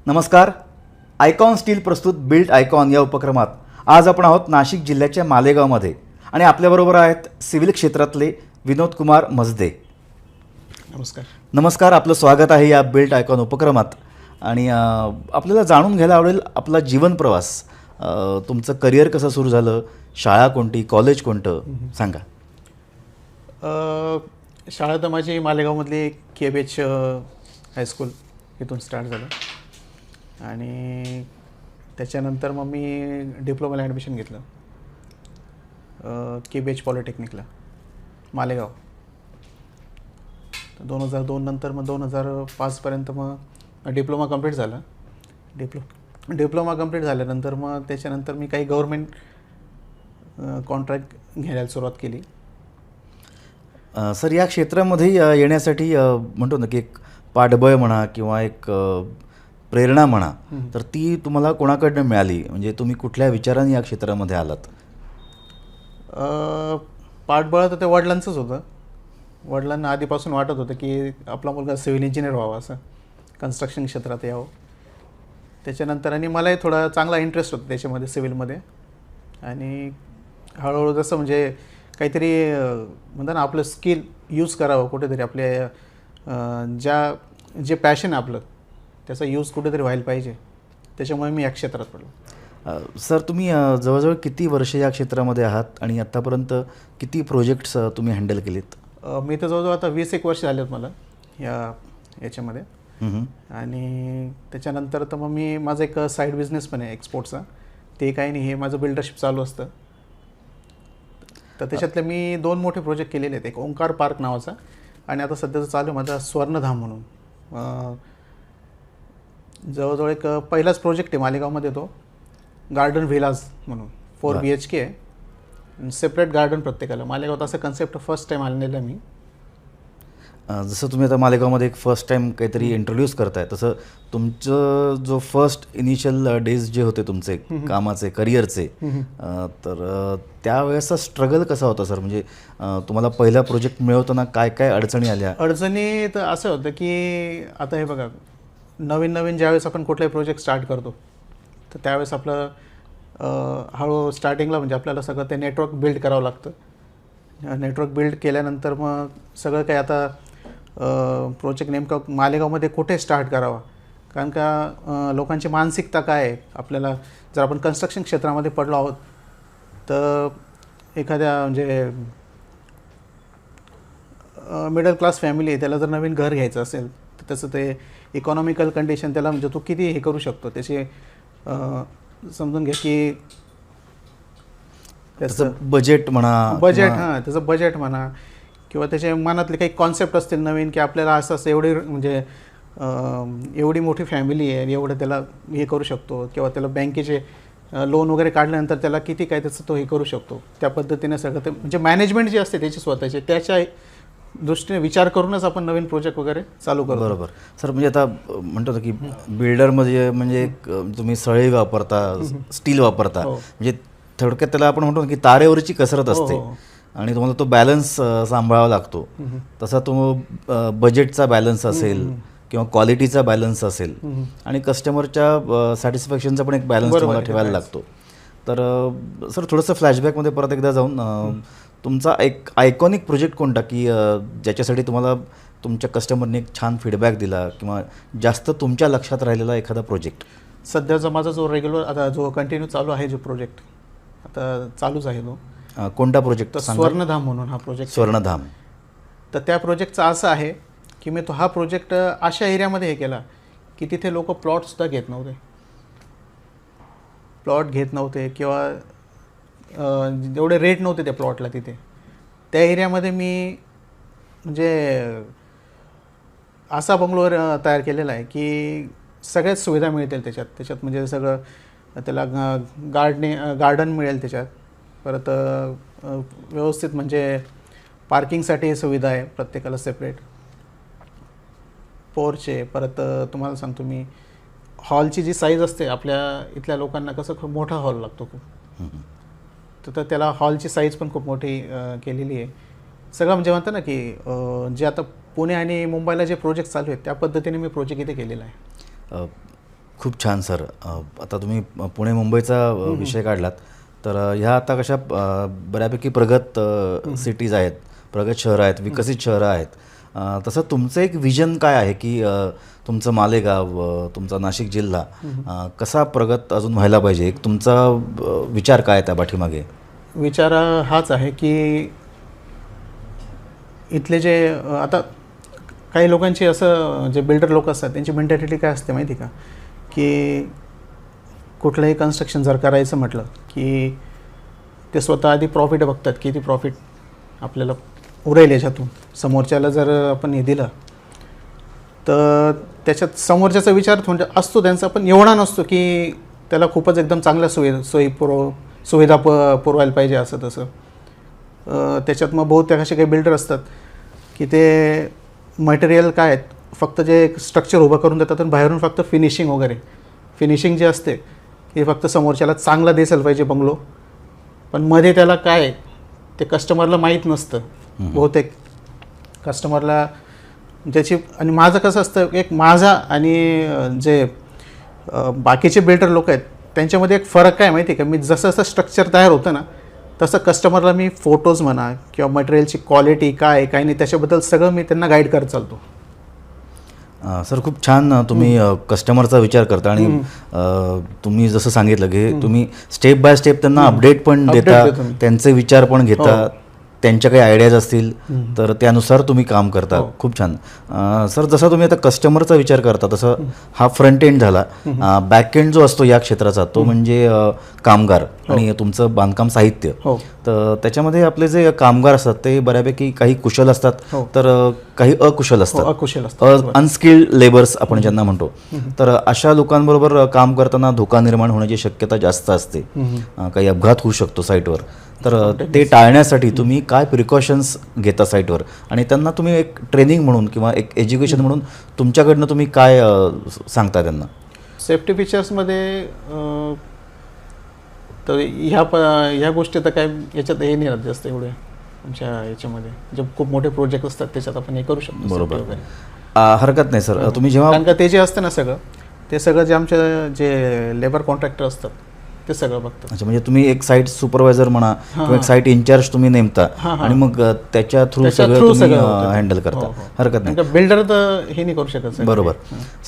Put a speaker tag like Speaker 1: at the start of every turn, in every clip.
Speaker 1: नमस्कार. Icon steel प्रस्तुत built icon या उपक्रमात आज आपण आहोत नाशिक जिल्ह्याच्या मालेगावमध्ये आणि आपल्याबरोबर आहेत सिव्हिल क्षेत्रातले विनोद कुमार मजदे.
Speaker 2: नमस्कार.
Speaker 1: नमस्कार, आपलं स्वागत आहे या बिल्ट आयकॉन उपक्रमात. आणि आपल्याला जाणून घ्यायला आवडेल आपला जीवन प्रवास, तुमचं करिअर कसं सुरू झालं, शाळा कोणती, कॉलेज कोणतं, सांगा.
Speaker 2: शाळा तर माझी मालेगावमधली KBH हायस्कूल इथून स्टार्ट झालं आणि त्याच्यानंतर मग मी डिप्लोमाला ॲडमिशन घेतलं KBH पॉलिटेक्निकला मालेगाव. 2002 नंतर मग 2005पर्यंत मग डिप्लोमा कंप्लीट झाला. डिप्लोमा कंप्लीट झाल्यानंतर मग त्याच्यानंतर मी काही गव्हर्मेंट कॉन्ट्रॅक्ट घ्यायला सुरुवात केली.
Speaker 1: सर, या क्षेत्रामध्ये येण्यासाठी म्हणतो ना की एक पाठबळ म्हणा किंवा एक प्रेरणा म्हणा, तर ती तुम्हाला कोणाकडनं मिळाली? म्हणजे तुम्ही कुठल्या विचाराने या क्षेत्रामध्ये आलात?
Speaker 2: पाठबळ तर ते वडिलांचंच होतं. वडिलांना आधीपासून वाटत होतं की आपला मुलगा सिव्हिल इंजिनियर व्हावा, असं कन्स्ट्रक्शन क्षेत्रात यावं. त्याच्यानंतर आणि मलाही थोडा चांगला इंटरेस्ट होता त्याच्यामध्ये, सिव्हिलमध्ये. आणि हळूहळू जसं म्हणजे काहीतरी म्हणतात ना, आपलं स्किल यूज करावं कुठेतरी, आपल्या जे पॅशन आहे आपलं त्याचा यूज कुठेतरी व्हायला पाहिजे, त्याच्यामुळे मी या क्षेत्रात पडलो.
Speaker 1: सर, तुम्ही जवळजवळ किती वर्ष या क्षेत्रामध्ये आहात आणि आत्तापर्यंत किती प्रोजेक्ट्स तुम्ही हँडल केलेत?
Speaker 2: मी तर जवळजवळ आता 20-1 वर्ष झाले आहेत मला याच्यामध्ये. आणि त्याच्यानंतर तर मग माझा एक साईड बिझनेस पण आहे एक्सपोर्टचा. ते काही नाही, हे माझं बिल्डरशिप चालू असतं. तर त्याच्यातले मी 2 मोठे प्रोजेक्ट केलेले आहेत. एक ओंकार पार्क नावाचा आणि आता सध्याचं चालू आहे माझा स्वर्णधाम म्हणून. जवळजवळ एक पहिलाच प्रोजेक्ट आहे मालेगावमध्ये, तो गार्डन व्हिलाज म्हणून 4 BHK आहे, सेपरेट गार्डन प्रत्येकाला. मालेगावात असं कन्सेप्ट फर्स्ट टाईम आणलेलं मी.
Speaker 1: जसं तुम्ही आता मालेगावमध्ये एक फर्स्ट टाईम काहीतरी इंट्रोड्यूस करताय, तसं तुमचं जो फर्स्ट इनिशियल डेज जे होते तुमचे कामाचे, करिअरचे, तर त्यावेळेसचा स्ट्रगल कसा होता सर? म्हणजे तुम्हाला पहिला प्रोजेक्ट मिळवताना काय काय अडचणी आल्या?
Speaker 2: अडचणी तर असं होतं की आता हे बघा, नवीन ज्यावेळेस आपण कुठलाही प्रोजेक्ट स्टार्ट करतो तर त्यावेळेस आपलं हळूहळू स्टार्टिंगला म्हणजे आपल्याला सगळं ते नेटवर्क बिल्ड करावं लागतं. नेटवर्क बिल्ड केल्यानंतर मग सगळं काही आता प्रोजेक्ट नेमकं मालेगावमध्ये कुठे स्टार्ट करावा, कारण का लोकांची मानसिकता काय आहे. आपल्याला जर आपण कन्स्ट्रक्शन क्षेत्रामध्ये पडलो आहोत तर एखाद्या म्हणजे मिडल क्लास फॅमिली आहे, त्याला जर नवीन घर घ्यायचं असेल तर त्याचं ते इकॉनॉमिकल कंडिशन त्याला म्हणजे तो किती हे करू शकतो त्याचे समजून घ्या की
Speaker 1: त्याचं बजेट म्हणा,
Speaker 2: त्याचं बजेट म्हणा किंवा त्याच्या मनातले काही कॉन्सेप्ट असतील नवीन की आपल्याला असं एवढी म्हणजे एवढी मोठी फॅमिली आहे आणि एवढं त्याला हे करू शकतो, किंवा त्याला बँकेचे लोन वगैरे काढल्यानंतर त्याला किती काय त्याचं तो हे करू शकतो. त्या पद्धतीने सगळं ते म्हणजे मॅनेजमेंट जे असते त्याची स्वतःचे, त्याच्या दृष्टीने विचार करूनच आपण नवीन प्रोजेक्ट वगैरे चालू करतो.
Speaker 1: बरोबर सर. म्हणजे आता म्हणतो की बिल्डरमध्ये म्हणजे तुम्ही सळई वापरता, स्टील वापरता, म्हणजे थोडक्यात त्याला आपण म्हणतो की तारेवरची कसरत असते आणि तुम्हाला तो बॅलन्स सांभाळावा लागतो. तसा तो बजेटचा बॅलन्स असेल किंवा क्वालिटीचा बॅलन्स असेल आणि कस्टमरच्या सॅटिस्फॅक्शनचा पण एक बॅलन्स तुम्हाला ठेवायला लागतो. तर सर, थोडंसं फ्लॅशबॅकमध्ये परत एकदा जाऊन तुमचा एक आयकॉनिक प्रोजेक्ट कोणता की ज्याच्यासाठी तुम्हाला तुमच्या कस्टमरने एक छान फीडबॅक दिला किंवा जास्त तुमच्या लक्षात राहिलेला एखादा प्रोजेक्ट?
Speaker 2: सध्याचा माझा जो रेग्युलर आता जो कंटिन्यू चालू आहे, जो प्रोजेक्ट आता चालूच आहे तो
Speaker 1: कोणता प्रोजेक्ट?
Speaker 2: स्वर्णधाम म्हणून हा प्रोजेक्ट.
Speaker 1: स्वर्णधाम.
Speaker 2: तर त्या प्रोजेक्टचा असं आहे की मी हा प्रोजेक्ट अशा एरियामध्ये हे केला की तिथे लोक प्लॉटसुद्धा घेत नव्हते किंवा एवढे रेट नव्हते त्या प्लॉटला तिथे. त्या एरियामध्ये मी म्हणजे असा बंगलो तयार केलेला आहे की सगळ्याच सुविधा मिळतील त्याच्यात म्हणजे सगळं त्याला गार्डन मिळेल त्याच्यात, परत व्यवस्थित म्हणजे पार्किंगसाठी सुविधा आहे प्रत्येकाला सेपरेट, पोर्च आहे. परत तुम्हाला सांगतो मी, हॉलची जी साईज असते आपल्या इथल्या लोकांना कसं खूप मोठा हॉल लागतो खूप, तर त्याला हॉलची साईज पण खूप मोठी केलेली आहे. सगळं म्हणजे म्हणतं ना की जे आता पुणे आणि मुंबईला जे प्रोजेक्ट चालू आहेत त्या पद्धतीने मी प्रोजेक्ट इथे केलेला आहे.
Speaker 1: खूप छान सर. आता तुम्ही पुणे मुंबईचा विषय काढलात तर ह्या आता कशा बऱ्यापैकी प्रगत सिटीज आहेत, प्रगत शहरं आहेत, विकसित शहरं आहेत. तसं तुमचं एक विजन काय आहे की तुमचं मालेगाव, तुमचा नाशिक जिल्हा कसा प्रगत अजून व्हायला पाहिजे? एक तुमचा विचार काय आहे त्या पाठीमागे?
Speaker 2: विचार हाच आहे की इथले जे आता काही लोकांची असं जे बिल्डर लोक असतात त्यांची मेंटॅलिटी काय असते माहिती का, की कुठलंही कन्स्ट्रक्शन जर करायचं म्हटलं की ते स्वतः आधी प्रॉफिट बघतात, किती प्रॉफिट आपल्याला उरेल याच्यातून. समोरच्याला जर आपण हे दिलं तर त्याच्यात समोरच्याचा विचार म्हणजे असतो त्यांचा, पण एवढा नसतो की त्याला खूपच एकदम चांगल्या सुविधा पुरवायला पाहिजे असं तसं. त्याच्यात मग बहुतेक असे काही बिल्डर असतात की ते मटेरियल काय आहेत, फक्त जे स्ट्रक्चर उभं करून देतात आणि बाहेरून फक्त फिनिशिंग जे असते हे फक्त समोरच्याला चांगला दिसायला पाहिजे बंगलो, पण मध्ये त्याला काय ते कस्टमरला माहीत नसतं. बहुतेक कस्टमरला ज्याची, आणि माझं कसं असतं एक माझा आणि जे बाकीचे बिल्डर लोक आहेत त्यांच्यामध्ये एक फरक काय माहिती आहे का, मी जसं जसं स्ट्रक्चर तयार होतं ना तसं कस्टमरला मी फोटोज म्हणा किंवा मटेरियलची क्वालिटी काय काय नाही त्याच्याबद्दल सगळं मी त्यांना गाईड करत चालतो.
Speaker 1: सर खूप छान तुम्ही कस्टमरचा विचार करता आणि तुम्ही जसं सांगितलं की तुम्ही स्टेप बाय स्टेप त्यांना अपडेट पण देता, त्यांचे विचार पण घेता, त्यांच्या काही आयडियाज असतील तर त्यानुसार तुम्ही काम करता. खूप छान. सर जसं तुम्ही आता कस्टमरचा विचार करता तसं हा फ्रंट एंड झाला. बॅक एंड जो असतो या क्षेत्राचा तो म्हणजे कामगार आणि तुमचं बांधकाम साहित्य. तर त्याच्यामध्ये आपले जे कामगार असतात ते बऱ्यापैकी काही कुशल असतात तर काही अकुशल असतात, अनस्किल्ड लेबर्स आपण ज्यांना म्हणतो. तर अशा लोकांबरोबर काम करताना धोका निर्माण होण्याची शक्यता जास्त असते, काही अपघात होऊ शकतो साईटवर. तर ते टाळण्यासाठी तुम्ही काय प्रिकॉशन्स घेता साईटवर आणि त्यांना तुम्ही एक ट्रेनिंग म्हणून किंवा एक एज्युकेशन म्हणून तुमच्याकडनं तुम्ही काय सांगता त्यांना?
Speaker 2: सेफ्टी फीचर्समध्ये तर ह्या गोष्टी तर काय याच्यात हे नाही राहत जास्त एवढे आमच्या याच्यामध्ये. जे खूप मोठे प्रोजेक्ट असतात त्याच्यात आपण हे करू शकतो.
Speaker 1: बरोबर, हरकत नाही सर. तुम्ही जेव्हा
Speaker 2: कारण का ते जे असतं ना ते सगळं जे आमचे जे लेबर कॉन्ट्रॅक्टर असतात ते सगळं बघतात.
Speaker 1: अच्छा, म्हणजे तुम्ही एक साईट सुपरवायझर म्हणा किंवा एक साईट इन्चार्ज तुम्ही नेमता आणि मग त्याच्या थ्रू सगळं हँडल करता. हरकत नाही.
Speaker 2: बिल्डर तर हे नाही करू शकत.
Speaker 1: बरोबर.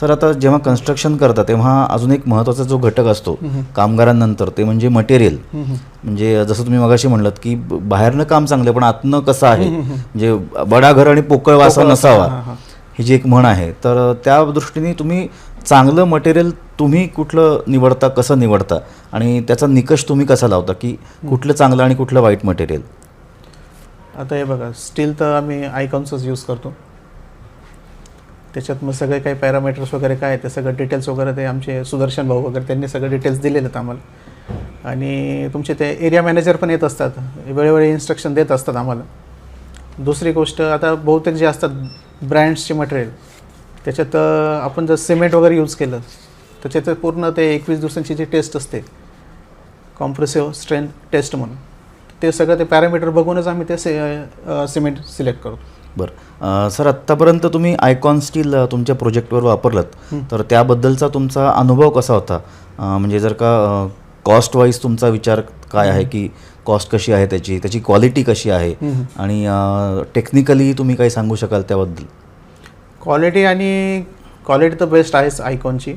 Speaker 1: सर आता जेव्हा कन्स्ट्रक्शन करता तेव्हा अजून एक महत्त्वाचा जो घटक असतो कामगारांनंतर ते म्हणजे मटेरियल. म्हणजे जसं तुम्ही मगाशी म्हणलात की बाहेरनं काम चांगलं पण आतनं कसं आहे, म्हणजे बडा घर आणि पोकळ वासा नसावा ही जी एक म्हण आहे. तर त्या दृष्टीने तुम्ही चांगलं मटेरियल तुम्ही कुठलं निवडता, कसं निवडता आणि त्याचा निकष तुम्ही कसा लावता की कुठलं चांगलं आणि कुठलं वाईट मटेरियल?
Speaker 2: आता हे बघा, स्टील तर आम्ही आयकॉन्सच यूज करतो. त्याच्यात मग सगळे काही पॅरामीटर्स वगैरे काय ते सगळं डिटेल्स वगैरे ते आमचे सुदर्शन भाऊ वगैरे त्यांनी सगळे डिटेल्स दिलेले आहेत आम्हाला. आणि तुमचे ते एरिया मॅनेजर पण येत असतात, वेळोवेळी इन्स्ट्रक्शन देत असतात आम्हाला. दुसरी गोष्ट, आता बहुतेक जे असतात ब्रँड्सचे मटेरियल त्याच्यात आपण जर सिमेंट वगैरे यूज केलं तर त्याचं पूर्ण ते 21 दिवसांची जी टेस्ट असते कॉम्प्रेसिव्ह स्ट्रेंथ टेस्ट म्हणून, ते सगळं ते पॅरामीटर बघूनच आम्ही ते सिमेंट सिलेक्ट करतो.
Speaker 1: बरं. सर आत्तापर्यंत तुम्ही आयकॉन स्टील तुमच्या प्रोजेक्टवर वापरलं तर त्याबद्दलचा तुमचा अनुभव कसा होता? म्हणजे जर का कॉस्ट वाईज तुमचा विचार काय आहे की कॉस्ट कशी आहे त्याची क्वालिटी कशी आहे आणि टेक्निकली तुम्ही काही सांगू शकाल त्याबद्दल?
Speaker 2: क्वालिटी तर बेस्ट आहेच आयकॉनची.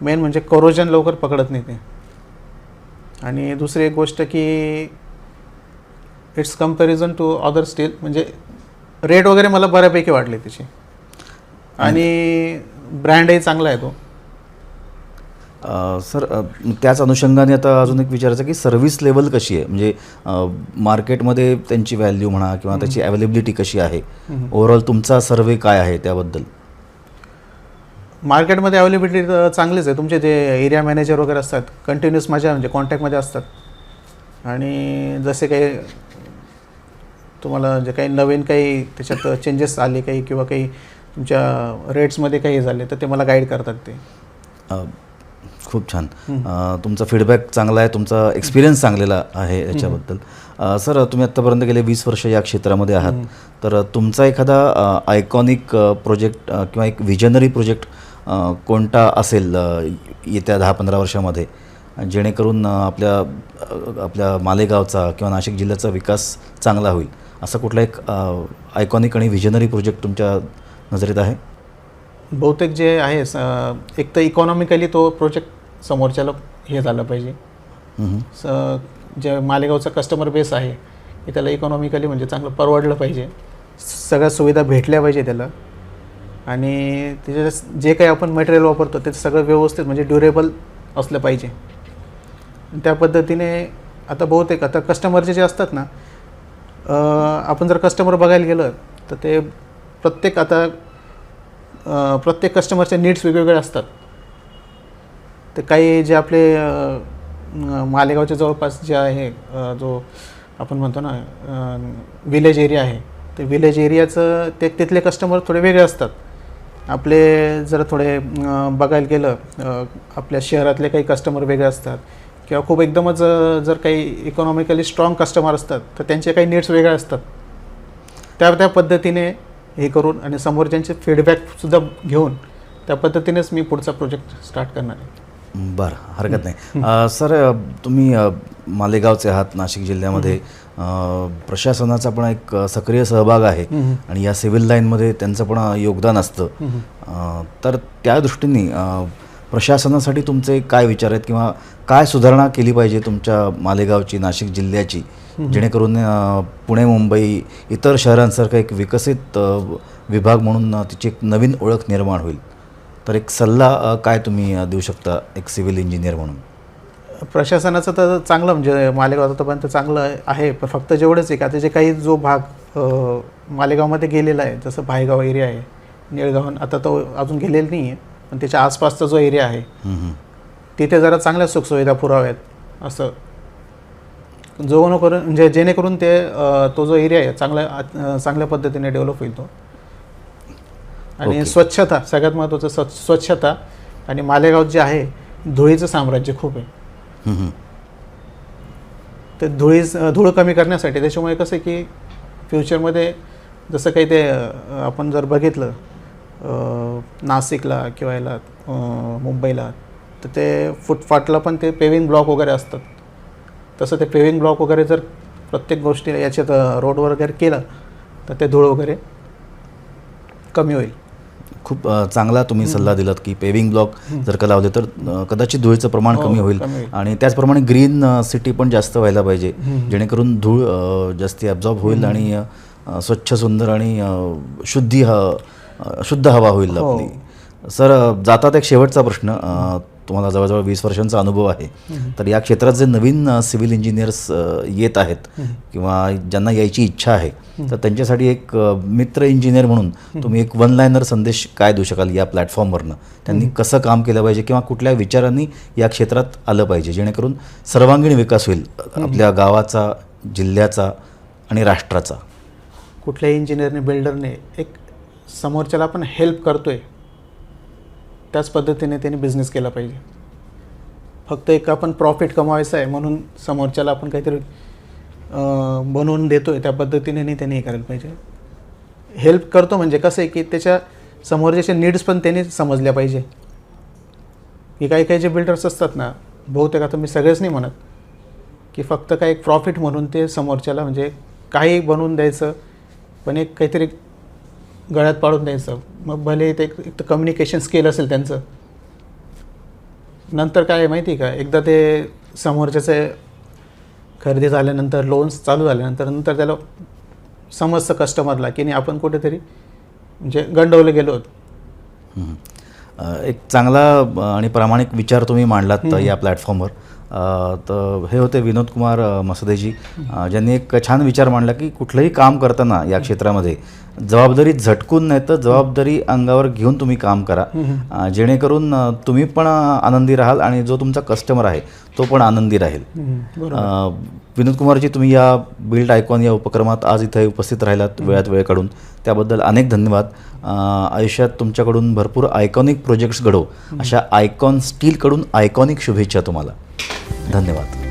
Speaker 2: मेन म्हणजे कोरोजन लवकर पकडत नाही ते. आणि दुसरी एक गोष्ट की it's comparison to other steel, म्हणजे रेट वगैरे मला बऱ्यापैकी वाटले त्याची आणि ब्रँडही चांगला आहे तो.
Speaker 1: सर त्याच अनुषंगाने आता अजून एक विचारायचं की सर्व्हिस लेवल कशी आहे, म्हणजे मार्केटमध्ये त्यांची व्हॅल्यू म्हणा किंवा त्याची अवेलेबिलिटी कशी आहे, ओव्हरऑल तुमचा सर्वे काय आहे त्याबद्दल?
Speaker 2: मार्केटमध्ये अवेलेबिलिटी चांगलीच आहे. तुमचे जे एरिया मॅनेजर वगैरे असतात कंटिन्युअस माझ्या म्हणजे कॉन्टॅक्टमध्ये असतात. आणि जसे काही तुम्हाला जे काही नवीन काही त्याच्यात चेंजेस आले काही किंवा काही तुमच्या रेट्समध्ये काही झाले तर ते मला गाईड करतात ते.
Speaker 1: खूप छान. तुमचा फीडबॅक चांगला आहे, तुमचा एक्सपिरियन्स चांगलेला आहे याच्याबद्दल. सर तुम्ही आत्तापर्यंत गेले 20 वर्ष या क्षेत्रामध्ये आहात, तर तुमचा एखादा आयकॉनिक प्रोजेक्ट किंवा एक विजनरी प्रोजेक्ट कोणता असेल येत्या 10-15 वर्षामध्ये, जेणेकरून आपल्या मालेगावचा किंवा नाशिक जिल्ह्याचा विकास चांगला होईल, असा कुठला एक आयकॉनिक आणि विजनरी प्रोजेक्ट तुमच्या नजरेत आहे?
Speaker 2: बहुतेक जे आहे एक तर इकॉनॉमिकली तो प्रोजेक्ट समोरच्याला हे झालं पाहिजे. जे मालेगावचा कस्टमर बेस आहे हे त्याला इकॉनॉमिकली म्हणजे चांगलं परवडलं पाहिजे, सगळ्या सुविधा भेटल्या पाहिजे त्याला, आणि त्याच्यात जे काही आपण मटेरियल वापरतो ते सगळं व्यवस्थित म्हणजे ड्युरेबल असलं पाहिजे. त्या पद्धतीने आता बहुतेक आता कस्टमरचे जे असतात ना, आपण जर कस्टमर बघायला गेलं तर ते प्रत्येक कस्टमरचे नीड्स वेगवेगळे असतात. ते काही जे आपले मालेगावच्या जवळपास जे आहे जो आपण म्हणतो ना विलेज एरिया आहे, ते विलेज एरियाचं तिथले कस्टमर थोडे वेगळे असतात. आपले जर थोडे बघायला गेलं आपल्या शहरातले काही कस्टमर वेगळे असतात, किंवा खूप एकदमच जर काही इकॉनॉमिकली स्ट्रॉंग कस्टमर असतात तर त्यांचे काही नीड्स वेगळे असतात. त्या पद्धतीने हे करून आणि समोरच्यांचे फीडबॅकसुद्धा घेऊन त्या पद्धतीनेच मी पुढचा प्रोजेक्ट स्टार्ट करणार आहे.
Speaker 1: बरं, हरकत नाही. सर, तुम्ही मालेगावचे आहात, नाशिक जिल्ह्यामध्ये प्रशासनाचा पण एक सक्रिय सहभाग आहे आणि या सिव्हिल लाईनमध्ये त्यांचं पण योगदान असतं. तर त्या दृष्टीने प्रशासनासाठी तुमचे काय विचार आहेत किंवा काय सुधारणा केली पाहिजे तुमच्या मालेगावची, नाशिक जिल्ह्याची, जेणेकरून पुणे, मुंबई, इतर शहरांसारखा एक विकसित विभाग म्हणून तिची एक नवीन ओळख निर्माण होईल? तर एक सल्ला काय तुम्ही देऊ शकता एक सिव्हिल इंजिनियर म्हणून?
Speaker 2: प्रशासनाचं तर चांगलं म्हणजे मालेगाव आतापर्यंत चांगलं आहे, पण फक्त जेवढंच आहे की आता जे काही जो भाग मालेगावमध्ये गेलेला आहे, जसं भायगाव एरिया आहे, निळगाव आता तो अजून गेलेला नाही आहे, पण त्याच्या आसपासचा जो एरिया आहे तिथे जरा चांगल्या सुखसुविधा पुराव्यात, असं करून म्हणजे जेणेकरून तो जो एरिया आहे चांगल्या पद्धतीने डेव्हलप होईल तो. आणि स्वच्छता सगळ्यात महत्त्वाचं, स्वच्छता. आणि मालेगाव जे आहे धुळीचं साम्राज्य खूप आहे, ते धूळ कमी करण्यासाठी, त्याच्यामुळे कसं आहे की फ्युचरमध्ये जसं काही ते आपण जर बघितलं नाशिकला किंवा याला मुंबईला, तर ते फुटपाथला पण ते पेविंग ब्लॉक वगैरे असतात. तसं ते पेविंग ब्लॉक वगैरे जर प्रत्येक गोष्टी याच्यात रोड वगैरे केलं तर ते धूळ वगैरे कमी होईल.
Speaker 1: खूप चांगला तुम्ही सल्ला दिलात की पेविंग ब्लॉक जर का लावले तर कदाचित धुळीचं प्रमाण कमी होईल आणि त्याचप्रमाणे ग्रीन सिटी पण जास्त व्हायला पाहिजे, जेणेकरून धूळ जास्ती ॲब्झॉर्ब होईल आणि स्वच्छ, सुंदर आणि शुद्ध हवा होईल आपली. सर, जातात एक शेवटचा प्रश्न. तुम्हाला जवळजवळ 20 वर्षांचा अनुभव आहे, तर या क्षेत्रात जे नवीन सिव्हिल इंजिनियर्स येत आहेत किंवा ज्यांना यायची इच्छा आहे, तर त्यांच्यासाठी एक मित्र इंजिनियर म्हणून तुम्ही एक वन लाईनर संदेश काय देऊ शकाल या प्लॅटफॉर्मवरनं? त्यांनी कसं काम केलं पाहिजे किंवा कुठल्या विचारांनी या क्षेत्रात आलं पाहिजे, जेणेकरून सर्वांगीण विकास होईल आपल्या गावाचा, जिल्ह्याचा आणि राष्ट्राचा?
Speaker 2: कुठल्याही इंजिनियरने, बिल्डरने एक समोरच्याला आपण हेल्प करतोय त्याच पद्धतीने त्यांनी बिझनेस केला पाहिजे. फक्त एक आपण प्रॉफिट कमवायचं आहे म्हणून समोरच्याला आपण काहीतरी बनवून देतोय त्या पद्धतीने नाही त्यांनी हे करायला पाहिजे. हेल्प करतो म्हणजे कसं आहे की त्याच्या समोरच्याचे नीड्स पण त्यांनी समजल्या पाहिजे. की काही जे बिल्डर्स असतात ना, बहुतेक, आता मी सगळेच नाही म्हणत, की फक्त काय एक प्रॉफिट म्हणून ते समोरच्याला म्हणजे काही बनवून द्यायचं, पण एक काहीतरी गळ्यात पाडून द्यायचं. मग भले ते एक तर कम्युनिकेशन स्किल असेल त्यांचं, नंतर काय माहिती आहे का, एकदा ते समोरच्याचे खरेदी झाल्यानंतर, लोन्स चालू झाल्यानंतर त्याला समजतं कस्टमरला की नाही आपण कुठेतरी म्हणजे गंडवलं गेलो होतो.
Speaker 1: एक चांगला आणि प्रामाणिक विचार तुम्ही मांडलात या प्लॅटफॉर्मवर. तर हे होते विनोद कुमार मसदेजी, ज्यांनी एक छान विचार मांडला की कुठलंही काम करताना या क्षेत्रामध्ये जबाबदारी झटकून नाही तर जबाबदारी अंगावर घेऊन तुम्ही काम करा, जेणेकरून तुम्ही पण आनंदी राहाल आणि जो तुमचा कस्टमर आहे तो पण आनंदी राहील. विनोद कुमारजी, तुम्ही या बिल्ड आयकॉन या उपक्रमात आज इथे उपस्थित राहिलात, वेळात वेळ काढून, त्याबद्दल अनेक धन्यवाद. आयुष्यात तुमच्याकडून भरपूर आयकॉनिक प्रोजेक्ट्स घडो अशा आयकॉन स्टीलकडून आयकॉनिक शुभेच्छा तुम्हाला. धन्यवाद.